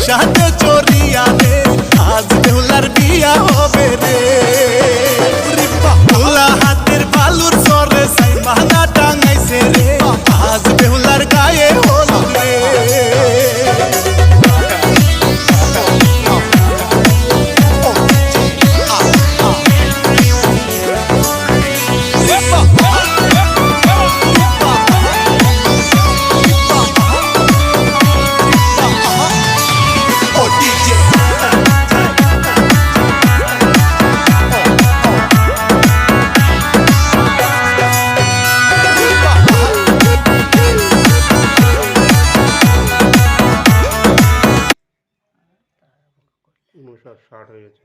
সাথে চরিয়া রে আজ বেহুলার বিয়া হবে রে ভোলা হাতের বালুর সরে সাই মালা টাঙাইছে রে আজ বেহুলার গায়ে হলুদ রে ষাট হয়ে গেছে।